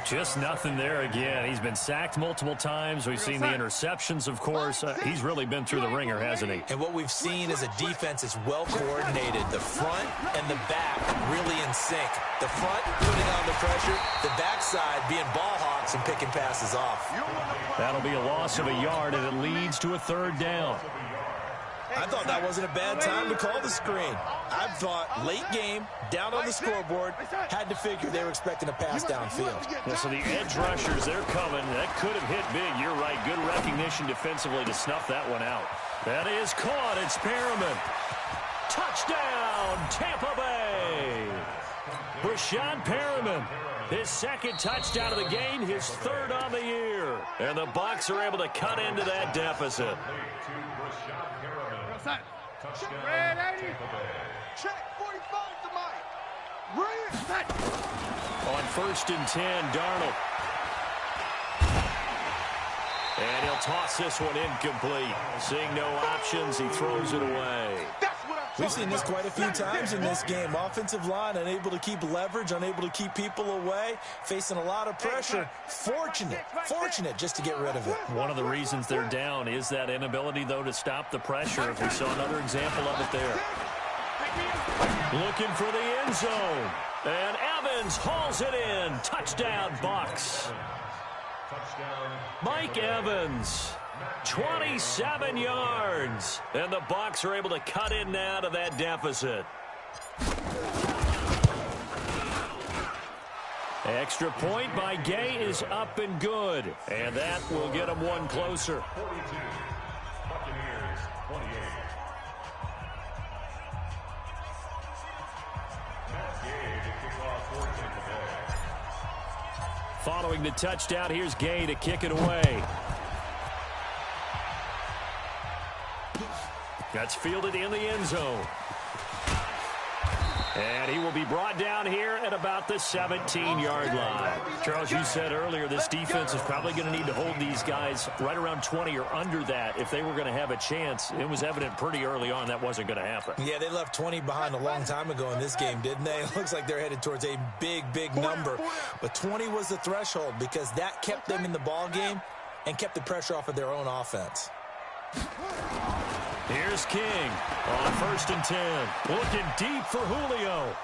Just nothing there again. He's been sacked multiple times. We've seen the interceptions, of course. He's really been through the ringer, hasn't he? And what we've seen is a defense is well coordinated. The front and the back really in sync. The front putting on the pressure, the backside being ball hawks and picking passes off. That'll be a loss of a yard, and it leads to a third down. I thought that wasn't a bad time to call the screen. I thought late game, down on the scoreboard, had to figure they were expecting a pass downfield. Well, so the edge rushers, they're coming. That could have hit big. You're right. Good recognition defensively to snuff that one out. That is caught. It's Perriman. Touchdown, Tampa Bay. Brashad Perriman. His second touchdown of the game, his third on the year. And the Bucs are able to cut into that deficit. Red 80. Check 45 to Mike. Red set. On first and 10, Darnold. And he'll toss this one incomplete. Seeing no options, he throws it away. We've seen this quite a few times in this game. Offensive line unable to keep leverage, unable to keep people away, facing a lot of pressure. Fortunate just to get rid of it. One of the reasons they're down is that inability, though, to stop the pressure. We saw another example of it there. Looking for the end zone. And Evans hauls it in. Touchdown, Bucs. Mike Evans. 27 yards. And the Bucs are able to cut in now to that deficit. Extra point by Gay is up and good. And that will get them one closer. 42. Buccaneers, 28. Matt Gay to kick off for Tampa Bay. Following the touchdown, here's Gay to kick it away. That's fielded in the end zone. And he will be brought down here at about the 17-yard line. Charles, you said earlier this defense is probably going to need to hold these guys right around 20 or under that if they were going to have a chance. It was evident pretty early on that wasn't going to happen. Yeah, they left 20 behind a long time ago in this game, didn't they? It looks like they're headed towards a big number. But 20 was the threshold because that kept them in the ball game and kept the pressure off of their own offense. Here's King on first and 10. Looking deep for Julio.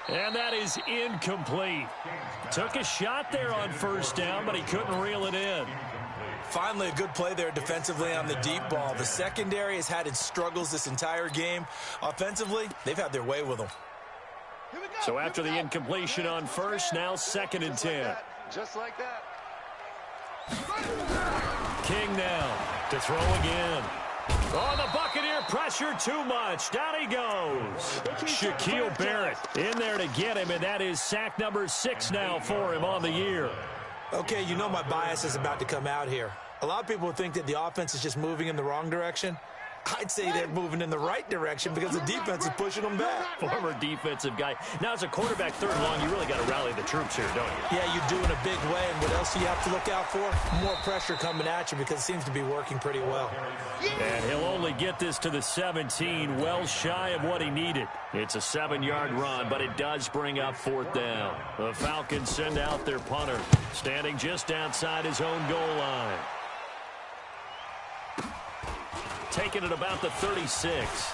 And that is incomplete. Took a shot there on first down, but he couldn't reel it in. Finally, a good play there defensively on the deep ball. The secondary has had its struggles this entire game. Offensively, they've had their way with them. So after the incompletion on first, now second and 10. Just like that. King now to throw again. Oh, the Buccaneer pressure too much. Down he goes. Shaquille Barrett in there to get him, and that is sack number 6 now for him on the year. Okay, you know my bias is about to come out here. A lot of people think that the offense is just moving in the wrong direction. I'd say they're moving in the right direction because the defense is pushing them back. Former defensive guy. Now, as a quarterback, third and long, you really got to rally the troops here, don't you? Yeah, you do in a big way. And what else do you have to look out for? More pressure coming at you because it seems to be working pretty well. And he'll only get this to the 17, well shy of what he needed. It's a 7-yard run, but it does bring up fourth down. The Falcons send out their punter, standing just outside his own goal line. Taking it about the 36.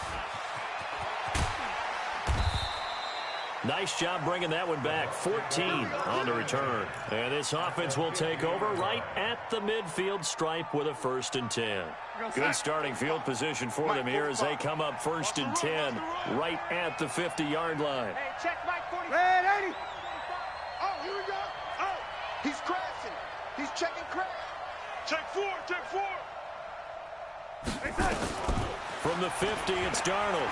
Nice job bringing that one back. 14 on the return. And this offense will take over right at the midfield stripe with a first and 10. Good starting field position for them here as they come up first and 10 right at the 50-yard line. Hey, check Mike 40. Red 80. Oh, here we go. Oh, he's crashing. He's checking crash. Check 4, check 4. From the 50, it's Darnold.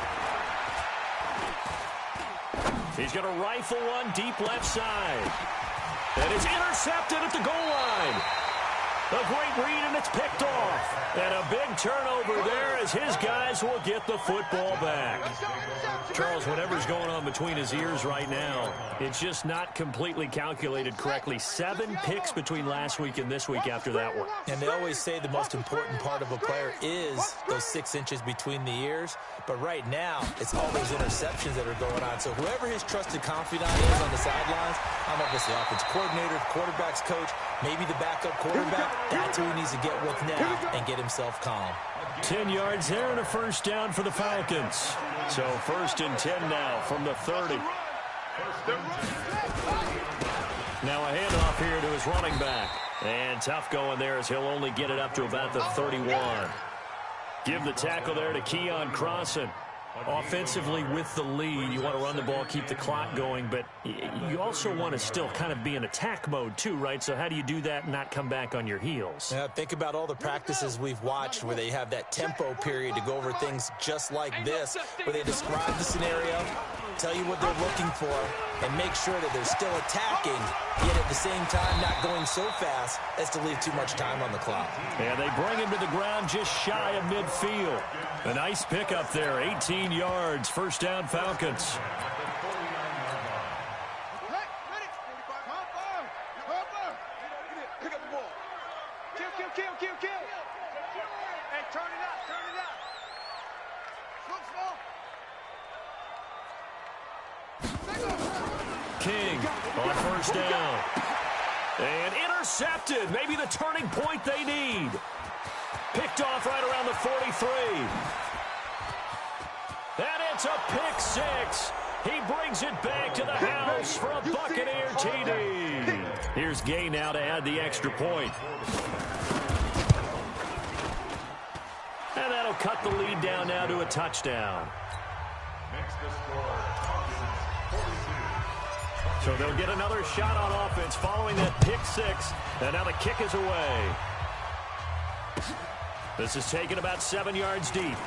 He's going to rifle one deep left side. And it's intercepted at the goal line. A great read, and it's picked off. And a big turnover there as his guys will get the football back. Charles, whatever's going on between his ears right now, it's just not completely calculated correctly. 7 picks between last week and this week after that one. And they always say the most important part of a player is those 6 inches between the ears. But right now, it's all those interceptions that are going on. So whoever his trusted confidant is on the sidelines, I don't know if it's the offensive coordinator, the quarterback's coach, maybe the backup quarterback, that's who he needs to get with now and get himself calm. 10 yards there and a first down for the Falcons. So 1st and 10 now from the 30. Now a handoff here to his running back. And tough going there as he'll only get it up to about the 31. Give the tackle there to Keon Crossan. Offensively with the lead, you want to run the ball, keep the clock going, but you also want to still kind of be in attack mode too, right? So how do you do that and not come back on your heels? Yeah, think about all the practices we've watched where they have that tempo period to go over things just like this, where they describe the scenario, tell you what they're looking for, and make sure that they're still attacking, yet at the same time not going so fast as to leave too much time on the clock. And they bring him to the ground just shy of midfield. A nice pickup there, 18 yards, first down Falcons. Pick up the ball. Kill. Hey, turn it up. King on first down. And intercepted, maybe the turning point they need. Picked off right around the 43. And it's a pick 6. He brings it back to the house for a Buccaneer TD. Here's Gay now to add the extra point. And that'll cut the lead down now to a touchdown. Next to score, 42. So they'll get another shot on offense following that pick 6. And now the kick is away. This is taken about 7 yards deep.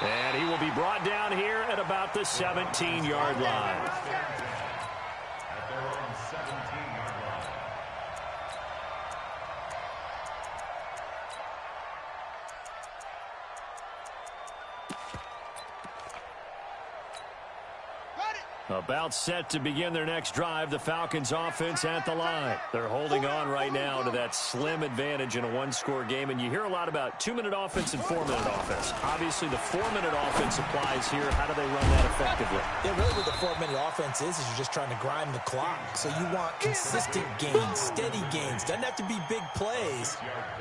And he will be brought down here at about the 17-yard line. At their own 17-yard line. About set to begin their next drive, the Falcons offense at the line. They're holding on right now to that slim advantage in a one-score game, and you hear a lot about 2-minute offense and 4-minute offense. Obviously, the 4-minute offense applies here. How do they run that effectively? Yeah, really what the 4-minute offense is you're just trying to grind the clock. So you want consistent gains, steady gains. Doesn't have to be big plays,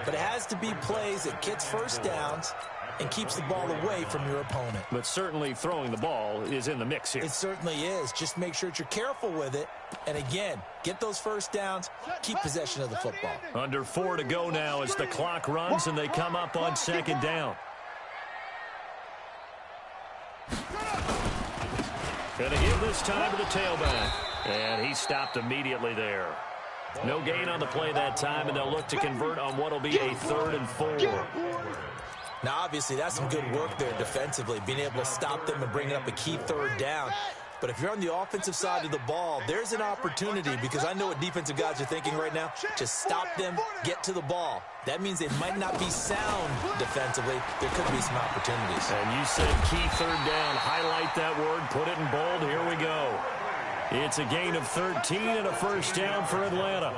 but it has to be plays that gets first downs and keeps the ball away from your opponent. But certainly throwing the ball is in the mix here. It certainly is. Just make sure that you're careful with it. And again, get those first downs, keep possession of the football. Under 4 to go now as the clock runs and they come up on 2nd down. Going to give this time to the tailback. And he stopped immediately there. No gain on the play that time, and they'll look to convert on what will be a 3rd and 4. Now, obviously, that's some good work there defensively, being able to stop them and bring up a key 3rd down. But if you're on the offensive side of the ball, there's an opportunity, because I know what defensive guys are thinking right now. Just stop them, get to the ball. That means they might not be sound defensively. There could be some opportunities. And you said key 3rd down. Highlight that word, put it in bold. Here we go. It's a gain of 13 and a first down for Atlanta.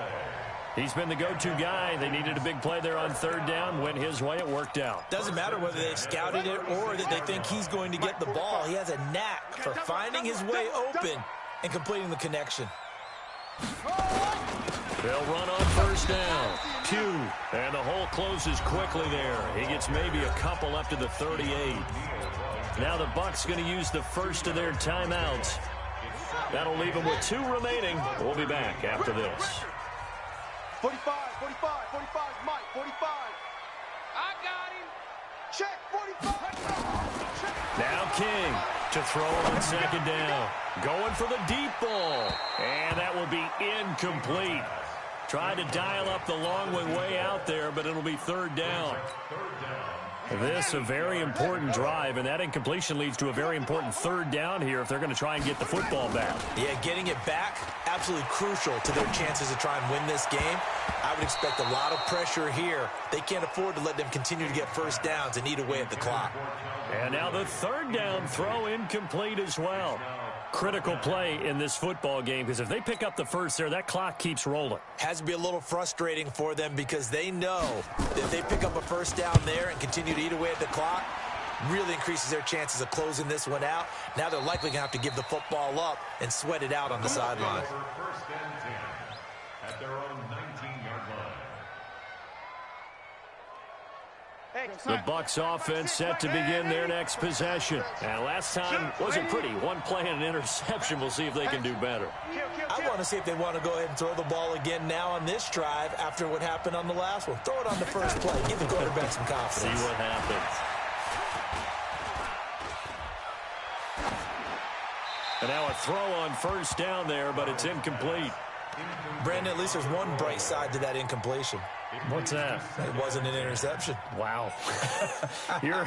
He's been the go-to guy. They needed a big play there on 3rd down. Went his way. It worked out. Doesn't matter whether they've scouted it or that they think he's going to get the ball. He has a knack for finding his way open and completing the connection. They'll run on 1st down. Pugh. And the hole closes quickly there. He gets maybe a couple up to the 38. Now the Bucs going to use the first of their timeouts. That'll leave them with 2 remaining. We'll be back after this. 45, Mike, 45. I got him. Check, 45. Check. Now King to throw on 2nd down. Going for the deep ball. And that will be incomplete. Tried to dial up the long way out there, but it'll be 3rd down. This a very important drive, and that incompletion leads to a very important third down here if they're going to try and get the football back. Yeah, getting it back, absolutely crucial to their chances to try and win this game. I would expect a lot of pressure here. They can't afford to let them continue to get first downs and eat away at the clock. And now the third down throw incomplete as well. Critical play in this football game because if they pick up the first there, that clock keeps rolling. Has to be a little frustrating for them because they know that if they pick up a first down there and continue to eat away at the clock, really increases their chances of closing this one out. Now they're likely going to have to give the football up and sweat it out on the sideline. First and 10 at their own 19-yard line. The Bucs offense set to begin their next possession. And last time wasn't pretty. One play and an interception. We'll see if they can do better. I want to see if they want to go ahead and throw the ball again now on this drive after what happened on the last one. Throw it on the first play. Give the quarterback some confidence. See what happens. And now a throw on first down there, but it's incomplete. Brandon, at least there's one bright side to that incompletion. What's that? It wasn't an interception. Wow. You're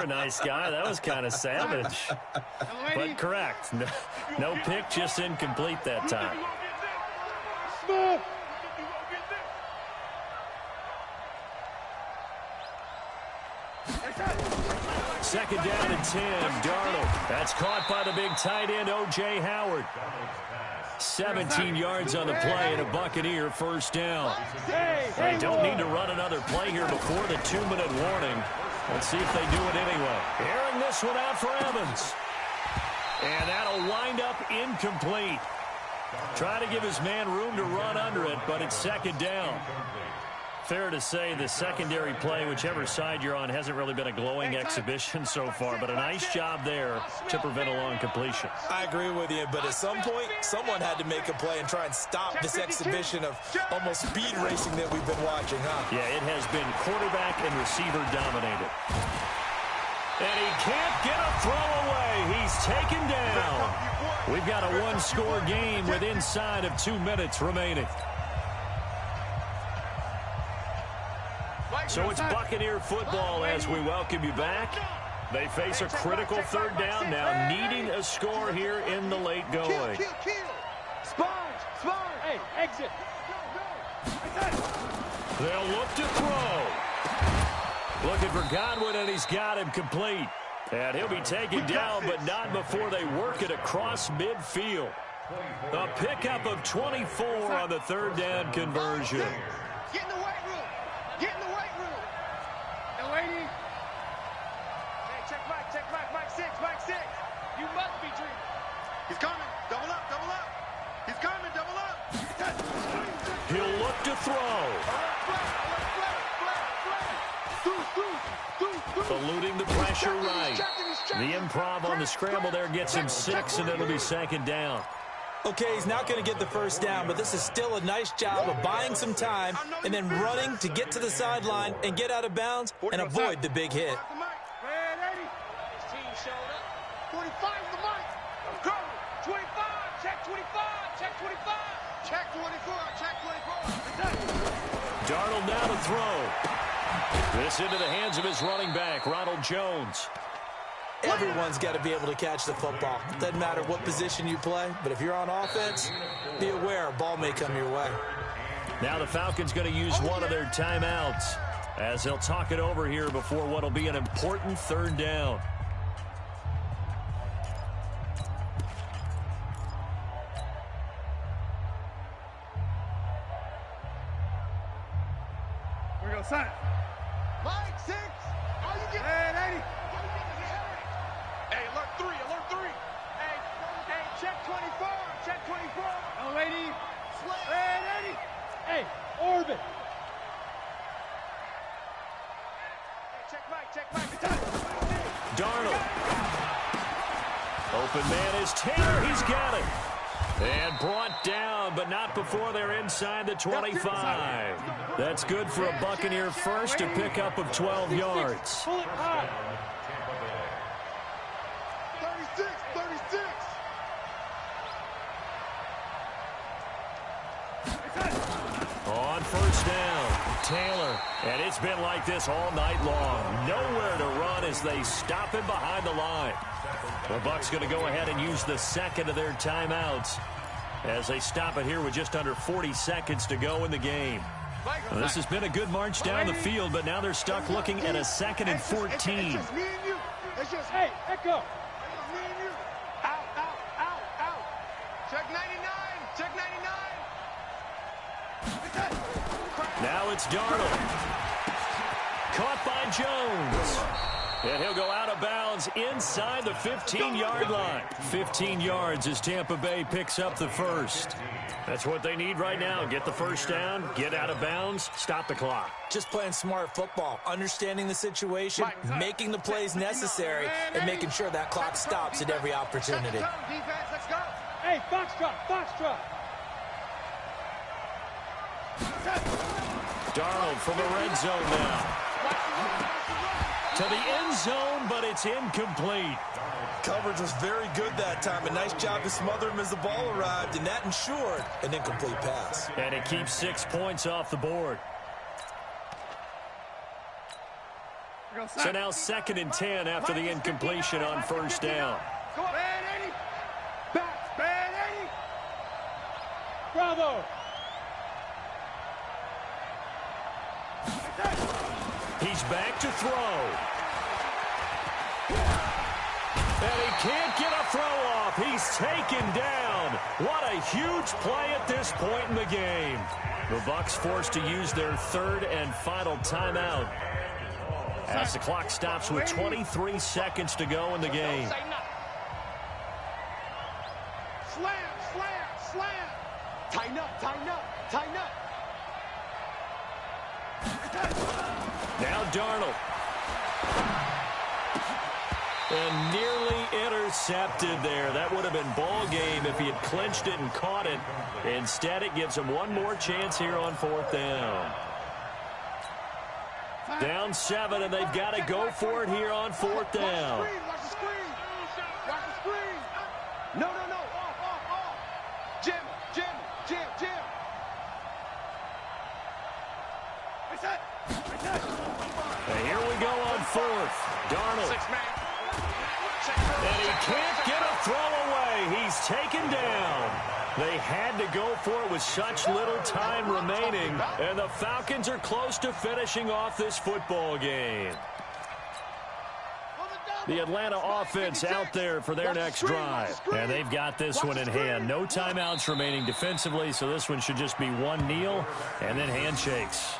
a nice guy. That was kind of savage. But correct. No pick, just incomplete that time. Second down and 10, Darnold. That's caught by the big tight end, O.J. Howard. 17 yards on the play and a Buccaneer first down. They don't need to run another play here before the 2-minute warning. Let's see if they do it anyway. Airing this one out for Evans. And that'll wind up incomplete. Trying to give his man room to run under it, but it's second down. Fair to say the secondary play, whichever side you're on, hasn't really been a glowing exhibition so far, but a nice job there to prevent a long completion. I agree with you, but at some point, someone had to make a play and try and stop this exhibition of almost speed racing that we've been watching, huh? Yeah, it has been quarterback and receiver dominated. And he can't get a throw away. He's taken down. We've got a one-score game with inside of 2 minutes remaining. So it's Buccaneer football as we welcome you back. They face a critical third down now, needing a score here in the late going. Sponge! Hey, exit! They'll look to throw. Looking for Godwin, and he's got him complete. And he'll be taken down, but not before they work it across midfield. A pickup of 24 on the third down conversion. Get in the weight room. Get in the weight room. No waiting. Hey, check Mike 6. You must be dreaming. He's coming. Double up. He's coming. Double up. He'll look to throw. Eluding the pressure right. The improv on the scramble there gets him 6, and it'll be second down. Okay, he's not going to get the first down, but this is still a nice job of buying some time and then running to get to the sideline and get out of bounds and avoid the big hit. His team showed up. 45 the mic. Go. 25. Check 25. Check 25. Check 24. Check 24. Darnold now to throw. This into the hands of his running back, Ronald Jones. Everyone's got to be able to catch the football. Doesn't matter what position you play, but if you're on offense, be aware a ball may come your way. Now the Falcons going to use one of their timeouts as they'll talk it over here before what will be an important third down. We're going to sign. Mike 6. How you get? Hey, 80. Hey, alert 3. Hey, check 24. Check 24. No waiting. Hey, 80. Hey, orbit. Hey, check Mike. Darnold. Open man is Taylor. He's got it. And brought down, but not before they're inside the 25. That's good for a Buccaneer first, to pick up of 12 yards. Pull it high. 36. On first down, Taylor. And it's been like this all night long. Nowhere to run as they stop him behind the line. The Bucs going to go ahead and use the second of their timeouts as they stop it here with just under 40 seconds to go in the game. Well, this has been a good march down the field, but now they're stuck looking at a 2nd and 14. It's just me and you. It's just, hey, Echo. It's me and you. Out, out, out, out. Check 99. Check 99. Now it's Darnold. Caught by Jones. And he'll go out of bounds inside the 15-yard line. 15 yards as Tampa Bay picks up the first. That's what they need right now. Get the first down, get out of bounds, stop the clock. Just playing smart football, understanding the situation, making the plays necessary, and making sure that clock stops at every opportunity. Defense, let's go. Hey, Foxtrot, Foxtrot. Darnold from the red zone now. To the end zone, but it's incomplete. Coverage was very good that time. A nice job to smother him as the ball arrived, and that ensured an incomplete pass. And it keeps 6 points off the board. So now 2nd and 10 after the incompletion on first down. Go on, Bad Eddie. Back, Bad Eddie. Bravo. He's back to throw. And he can't get a throw off. He's taken down. What a huge play at this point in the game. The Bucs forced to use their 3rd and final timeout as the clock stops with 23 seconds to go in the game. Slam, slam, slam. Tighten up, tighten up, tighten up. Now Darnold. And nearly intercepted there. That would have been ball game if he had clinched it and caught it. Instead, it gives him one more chance here on 4th down. Down 7, and they've got to go for it here on 4th down. Watch the screen. Watch the screen. No, no, no. Off, off, off. Jim, Jim, Jim, Jim. What's that? And here we go on 4th. Darnold. And he can't get a throw away. He's taken down. They had to go for it with such little time remaining. And the Falcons are close to finishing off this football game. The Atlanta offense out there for their next drive. And they've got this one in hand. No timeouts remaining defensively, so this one should just be one kneel and then handshakes.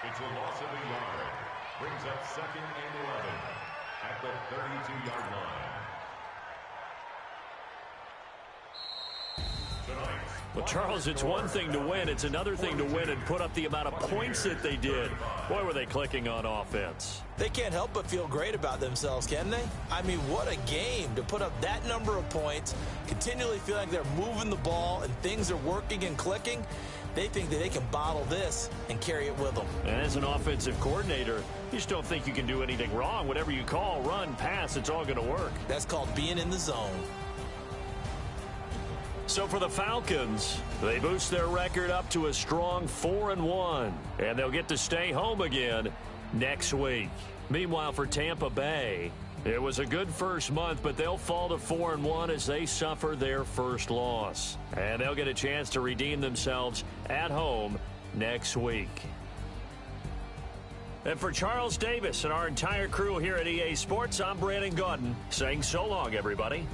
It's a loss of a yard. Brings up 2nd and 11 at the 32-yard line. Tonight. Well, Charles, it's one thing to win. It's another thing to win and put up the amount of points that they did. Boy, were they clicking on offense. They can't help but feel great about themselves, can they? I mean, what a game to put up that number of points, continually feel like they're moving the ball and things are working and clicking. They think that they can bottle this and carry it with them. And as an offensive coordinator, you just don't think you can do anything wrong. Whatever you call, run, pass, it's all going to work. That's called being in the zone. So for the Falcons, they boost their record up to a strong 4-1, and they'll get to stay home again next week. Meanwhile, for Tampa Bay, it was a good first month, but they'll fall to 4-1 as they suffer their first loss. And they'll get a chance to redeem themselves at home next week. And for Charles Davis and our entire crew here at EA Sports, I'm Brandon Gaudin saying so long, everybody.